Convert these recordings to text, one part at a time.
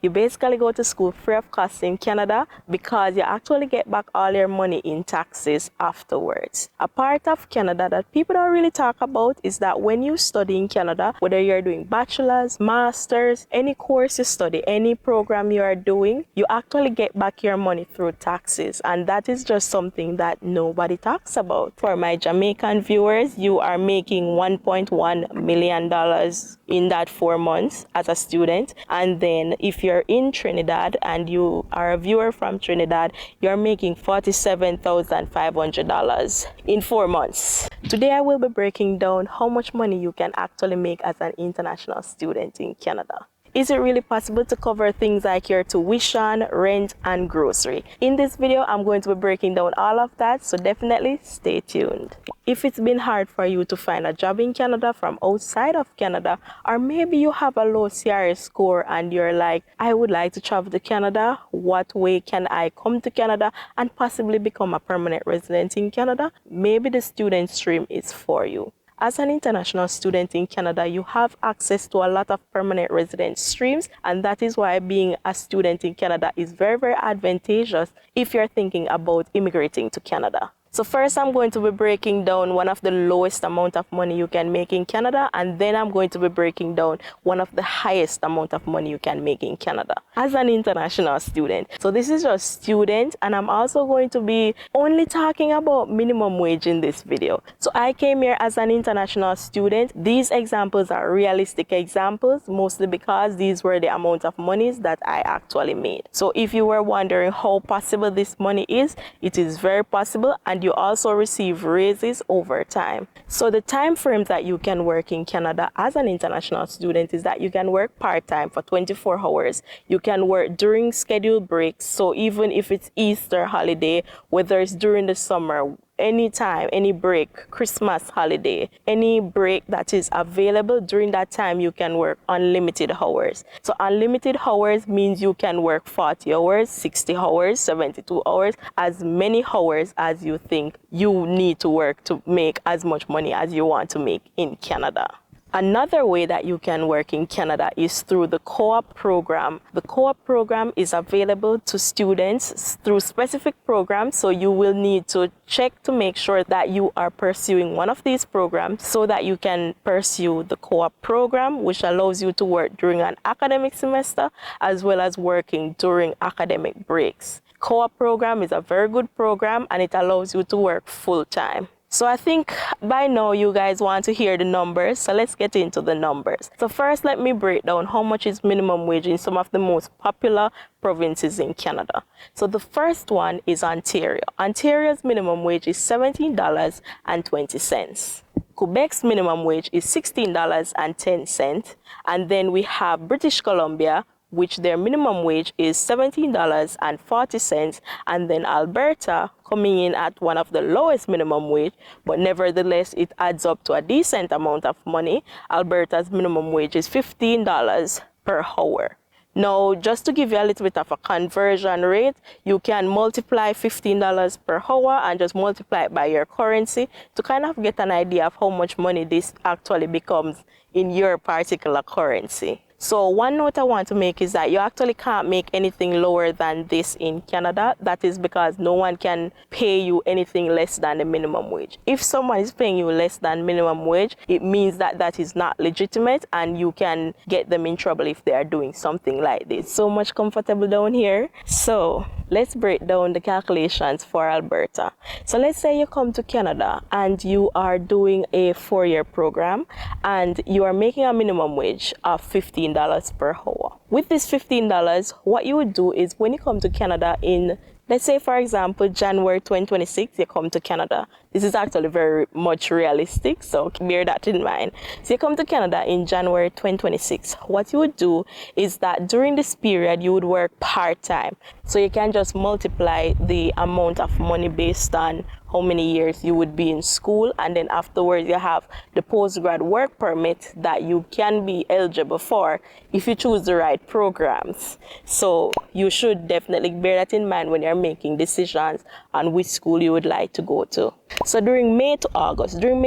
You basically go to school free of cost in Canada because you actually get back all your money in taxes afterwards. A part of Canada that people don't really talk about is that when you study in Canada, whether you're doing bachelor's, master's, any course you study, any program you are doing, you actually get back your money through taxes. And that is just something that nobody talks about. For my Jamaican viewers, you are making $1.1 million in that 4 months as a student. And then if you're in Trinidad and you are a viewer from Trinidad, you're making $47,500 in 4 months. Today I will be breaking down how much money you can actually make as an international student in Canada. Is it really possible to cover things like your tuition, rent, and grocery? In this video, I'm going to be breaking down all of that, so definitely stay tuned. If it's been hard for you to find a job in Canada from outside of Canada, or maybe you have a low CRS score and you're like, I would like to travel to Canada, what way can I come to Canada and possibly become a permanent resident in Canada? Maybe the student stream is for you. As an international student in Canada, you have access to a lot of permanent resident streams, and that is why being a student in Canada is very, very advantageous if you're thinking about immigrating to Canada. So first, I'm going to be breaking down one of the lowest amount of money you can make in Canada, and then I'm going to be breaking down one of the highest amount of money you can make in Canada as an international student. So this is just student, and I'm also going to be only talking about minimum wage in this video. So I came here as an international student. These examples are realistic examples, mostly because these were the amount of monies that I actually made. So if you were wondering how possible this money is, it is very possible, and you also receive raises over time. So the time frames that you can work in Canada as an international student is that you can work part-time for 24 hours. You can work during scheduled breaks. So even if it's Easter holiday, whether it's during the summer, anytime, any break, Christmas holiday, any break that is available during that time, you can work unlimited hours. So unlimited hours means you can work 40 hours, 60 hours, 72 hours, as many hours as you think you need to work to make as much money as you want to make in Canada. Another way that you can work in Canada is through the co-op program. The co-op program is available to students through specific programs, so you will need to check to make sure that you are pursuing one of these programs so that you can pursue the co-op program, which allows you to work during an academic semester as well as working during academic breaks. Co-op program is a very good program and it allows you to work full-time. So I think by now you guys want to hear the numbers, so let's get into the numbers. So first, let me break down how much is minimum wage in some of the most popular provinces in Canada. So the first one is Ontario. Ontario's minimum wage is $17.20. Quebec's minimum wage is $16.10. And then we have British Columbia, which their minimum wage is $17.40, and then Alberta coming in at one of the lowest minimum wage, but nevertheless it adds up to a decent amount of money. Alberta's minimum wage is $15 per hour. Now, just to give you a little bit of a conversion rate, you can multiply $15 per hour and just multiply it by your currency to kind of get an idea of how much money this actually becomes in your particular currency. So one note I want to make is that you actually can't make anything lower than this in Canada. That is because no one can pay you anything less than the minimum wage. If someone is paying you less than minimum wage, it means that that is not legitimate and you can get them in trouble if they are doing something like this. So much comfortable down here. So let's break down the calculations for Alberta. So let's say you come to Canada and you are doing a 4-year program and you are making a minimum wage of $15 per hour. With this $15, what you would do is when you come to Canada in, let's say for example, January 2026, you come to Canada. This is actually very much realistic, so bear that in mind. So you come to Canada in January 2026. What you would do is that during this period, you would work part-time. So you can just multiply the amount of money based on how many years you would be in school, and then afterwards you have the postgrad work permit that you can be eligible for if you choose the right programs. So you should definitely bear that in mind when you're making decisions on which school you would like to go to. So during May to August, during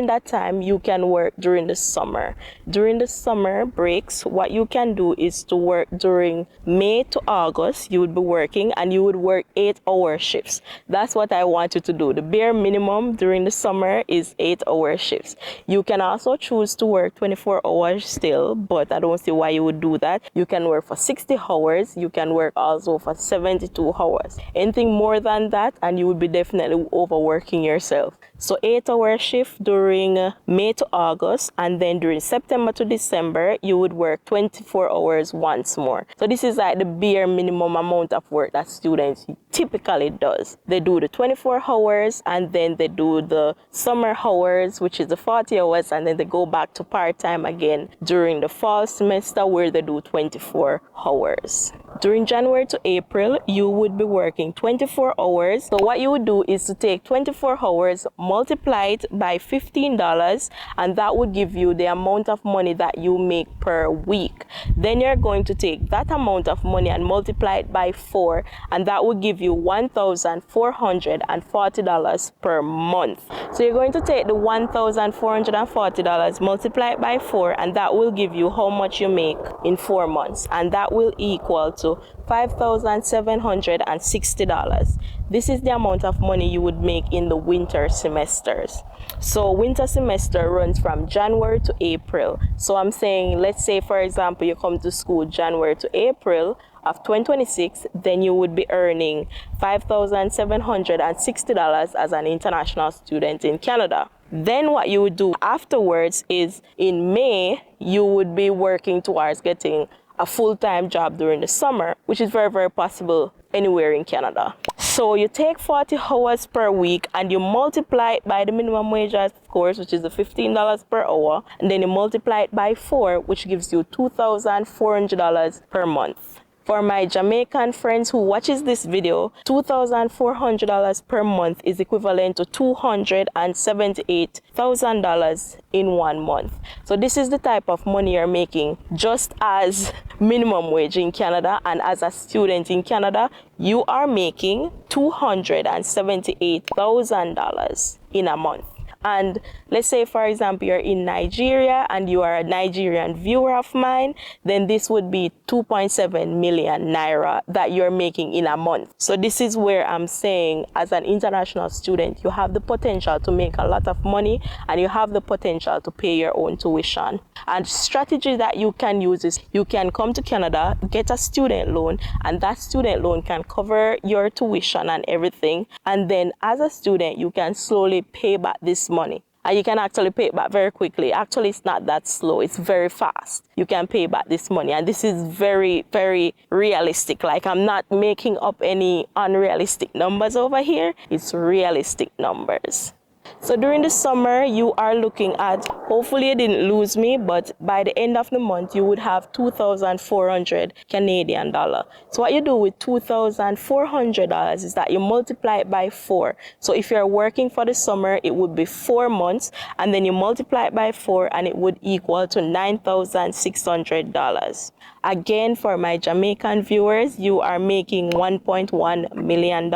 that time, you can work during the summer. During the summer breaks, what you can do is to work during May to August. You would be working and you would work 8-hour shifts. That's what I want you to do. The bare minimum during the summer is 8-hour shifts. You can also choose to work 24 hours still, but I don't see why you would do that. You can work for 60 hours. You can work also for 72 hours. Anything more than that, and you would be definitely overworking yourself. So 8-hour shift during May to August, and then during September to December, you would work 24 hours once more. So this is like the bare minimum amount of work that students typically does. They do the 24 hours, and then they do the summer hours, which is the 40 hours, and then they go back to part-time again during the fall semester where they do 24 hours. During January to April, you would be working 24 hours. So what you would do is to take 24 hours, multiply it by $15, and that would give you the amount of money that you make per week. Then you're going to take that amount of money and multiply it by 4, and that would give you $1,440 per month. So you're going to take the $1,440, multiply it by 4, and that will give you how much you make in 4 months, and that will equal to $5,760. This is the amount of money you would make in the winter semesters. So winter semester runs from January to April. So I'm saying, let's say for example, you come to school January to April of 2026, then you would be earning $5,760 as an international student in Canada. Then what you would do afterwards is in May, you would be working towards getting a full-time job during the summer, which is very, very possible anywhere in Canada. So you take 40 hours per week and you multiply it by the minimum wage, of course, which is the $15 per hour, and then you multiply it by 4, which gives you $2,400 per month. For my Jamaican friends who watches this video, $2,400 per month is equivalent to $278,000 in 1 month. So this is the type of money you're making just as minimum wage in Canada, and as a student in Canada, you are making $278,000 in a month. And let's say, for example, you're in Nigeria and you are a Nigerian viewer of mine, then this would be 2.7 million naira that you're making in a month. So this is where I'm saying, as an international student, you have the potential to make a lot of money and you have the potential to pay your own tuition. And strategy that you can use is you can come to Canada, get a student loan, and that student loan can cover your tuition and everything. And then as a student, you can slowly pay back this money. And you can actually pay it back very quickly. Actually, it's not that slow. It's very fast. You can pay back this money. And this is very, very realistic. Like, I'm not making up any unrealistic numbers over here. It's realistic numbers. So during the summer, you are looking at, hopefully you didn't lose me, but by the end of the month, you would have 2,400 Canadian dollar. So what you do with $2,400 is that you multiply it by 4. So if you're working for the summer, it would be 4 months, and then you multiply it by 4, and it would equal to $9,600. Again, for my Jamaican viewers, you are making $1.1 million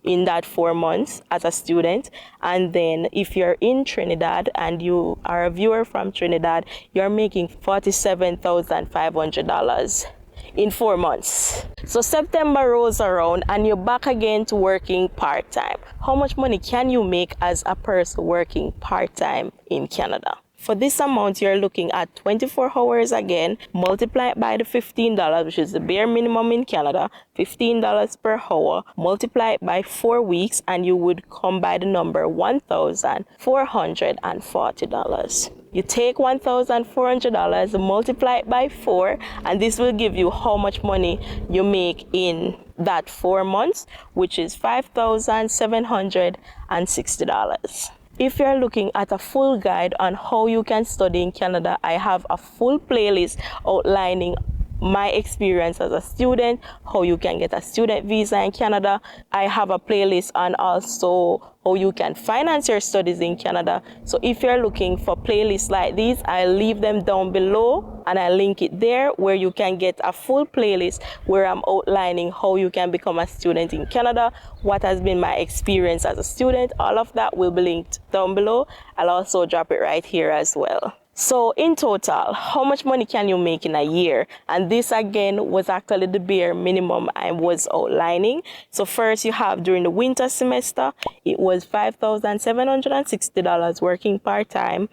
in that 4 months as a student. And then if you're in Trinidad and you are a viewer from Trinidad, you're making $47,500 in 4 months. So September rolls around and you're back again to working part-time. How much money can you make as a person working part-time in Canada? For this amount, you're looking at 24 hours again, multiply it by the $15, which is the bare minimum in Canada, $15 per hour, multiply it by 4 weeks, and you would come by the number $1,440. You take $1,400, multiply it by 4, and this will give you how much money you make in that 4 months, which is $5,760. If you're looking at a full guide on how you can study in Canada, I have a full playlist outlining my experience as a student, how you can get a student visa in Canada. I have a playlist on also how you can finance your studies in Canada. So if you're looking for playlists like these, I'll leave them down below and I'll link it there where you can get a full playlist where I'm outlining how you can become a student in Canada, what has been my experience as a student. All of that will be linked down below. I'll also drop it right here as well. So in total, how much money can you make in a year? And this again was actually the bare minimum I was outlining. So first you have during the winter semester, it was $5,760 working part-time.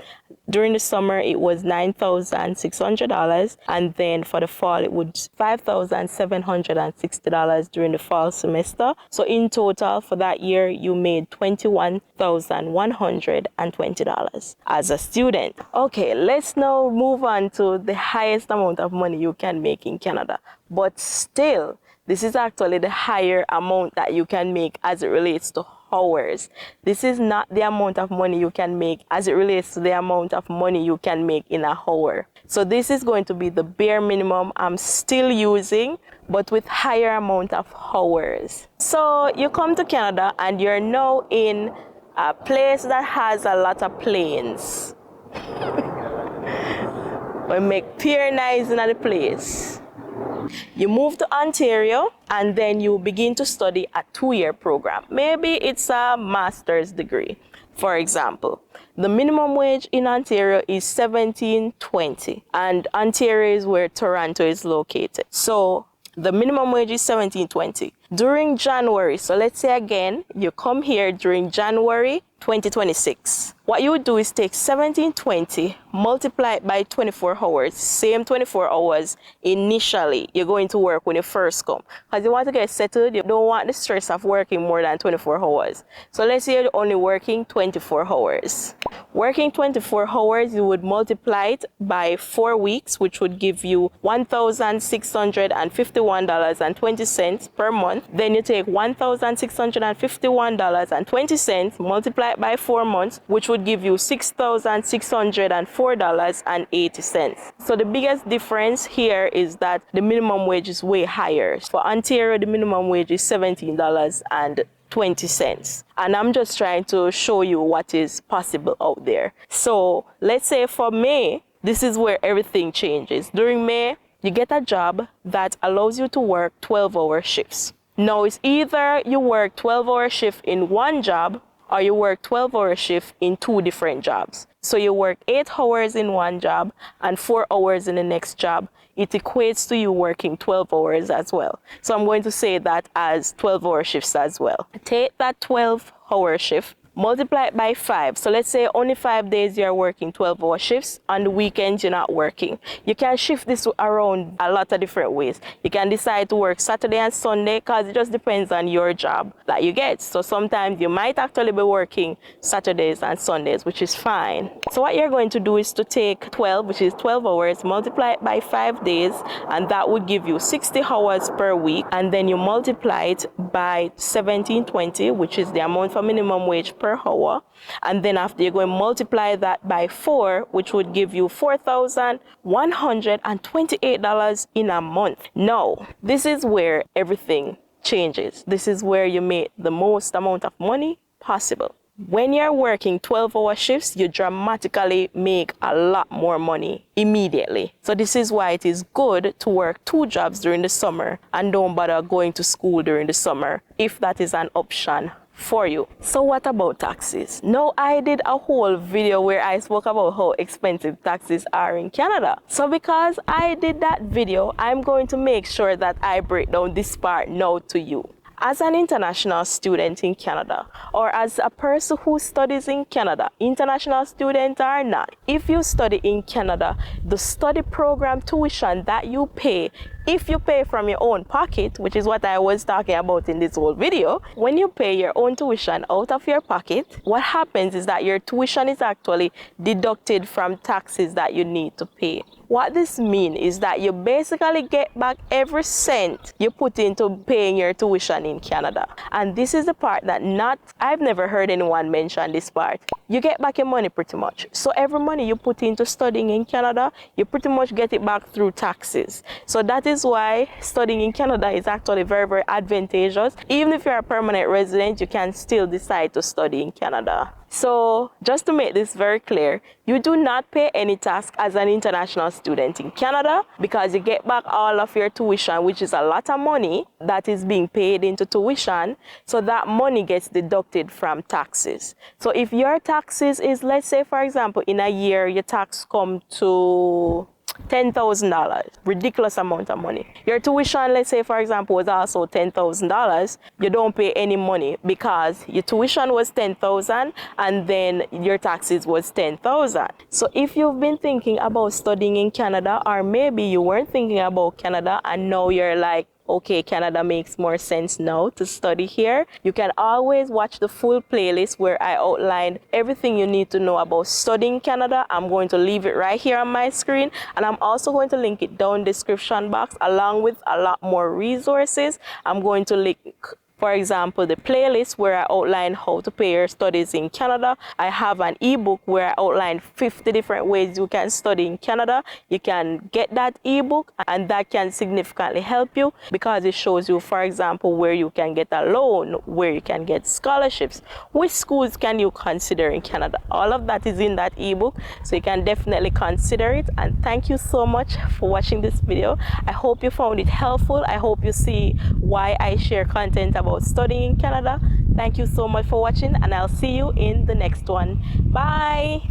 During the summer, it was $9,600. And then for the fall, it was $5,760 during the fall semester. So in total for that year, you made $21,120 as a student. Okay, let's now move on to the highest amount of money you can make in Canada. But still, this is actually the higher amount that you can make as it relates to hours. This is not the amount of money you can make as it relates to the amount of money you can make in a hour. So this is going to be the bare minimum I'm still using, but with higher amount of hours. So you come to Canada and you're now in a place that has a lot of planes. We make pure nice in the place. You move to Ontario and then you begin to study a 2-year program. Maybe it's a master's degree. For example, the minimum wage in Ontario is $17.20 and Ontario is where Toronto is located. So the minimum wage is $17.20. During January, so let's say again, you come here during January 2026. What you would do is take $17.20, multiply it by 24 hours, same 24 hours initially you're going to work when you first come. Because you want to get settled, you don't want the stress of working more than 24 hours. So let's say you're only working 24 hours. Working 24 hours, you would multiply it by 4 weeks, which would give you $1,651.20 per month. Then you take $1,651.20, multiply it by 4 months, which would give you $6,604.80. So the biggest difference here is that the minimum wage is way higher. For Ontario, the minimum wage is $17.20. And I'm just trying to show you what is possible out there. So let's say for May, this is where everything changes. During May, you get a job that allows you to work 12-hour shifts. Now it's either you work 12-hour shift in one job or you work 12-hour shift in 2 different jobs. So you work 8 hours in one job and 4 hours in the next job. It equates to you working 12 hours as well. So I'm going to say that as 12-hour shifts as well. Take that 12-hour shift, multiply it by 5. So let's say only 5 days you're working 12-hour shifts. On the weekends, you're not working. You can shift this around a lot of different ways. You can decide to work Saturday and Sunday because it just depends on your job that you get. So sometimes you might actually be working Saturdays and Sundays, which is fine. So what you're going to do is to take 12, which is 12 hours, multiply it by 5 days, and that would give you 60 hours per week. And then you multiply it by $17.20, which is the amount for minimum wage per hour, and then after you're going to multiply that by 4, which would give you $4,128 in a month. Now, this is where everything changes. This is where you make the most amount of money possible. When you're working 12-hour shifts, you dramatically make a lot more money immediately. So this is why it is good to work 2 jobs during the summer and don't bother going to school during the summer if that is an option for you. So what about taxes? Now, I did a whole video where I spoke about how expensive taxes are in Canada. So because I did that video, I'm going to make sure that I break down this part now to you. As an international student in Canada, or as a person who studies in Canada, international student or not, if you study in Canada, the study program tuition that you pay, if you pay from your own pocket, which is what I was talking about in this whole video, when you pay your own tuition out of your pocket, what happens is that your tuition is actually deducted from taxes that you need to pay. What this means is that you basically get back every cent you put into paying your tuition in Canada. And this is the part that I've never heard anyone mention this part. You get back your money pretty much. So every money you put into studying in Canada, you pretty much get it back through taxes. So that is why studying in Canada is actually very, very advantageous. Even if you're a permanent resident, you can still decide to study in Canada. So just to make this very clear, you do not pay any tax as an international student in Canada because you get back all of your tuition, which is a lot of money that is being paid into tuition. So that money gets deducted from taxes. So if your taxes is, let's say, for example, in a year, your tax come to $10,000, ridiculous amount of money. Your tuition, let's say, for example, was also $10,000. You don't pay any money because your tuition was $10,000 and then your taxes was $10,000. So if you've been thinking about studying in Canada, or maybe you weren't thinking about Canada and now you're like, okay, Canada makes more sense now to study here, you can always watch the full playlist where I outlined everything you need to know about studying Canada. I'm going to leave it right here on my screen, and I'm also going to link it down in the description box along with a lot more resources. I'm going to link, for example, the playlist where I outline how to pay your studies in Canada. I have an ebook where I outline 50 different ways you can study in Canada. You can get that ebook and that can significantly help you because it shows you, for example, where you can get a loan, where you can get scholarships, which schools can you consider in Canada. All of that is in that ebook, so you can definitely consider it. And thank you so much for watching this video. I hope you found it helpful. I hope you see why I share content about studying in Canada. Thank you so much for watching, and I'll see you in the next one. Bye.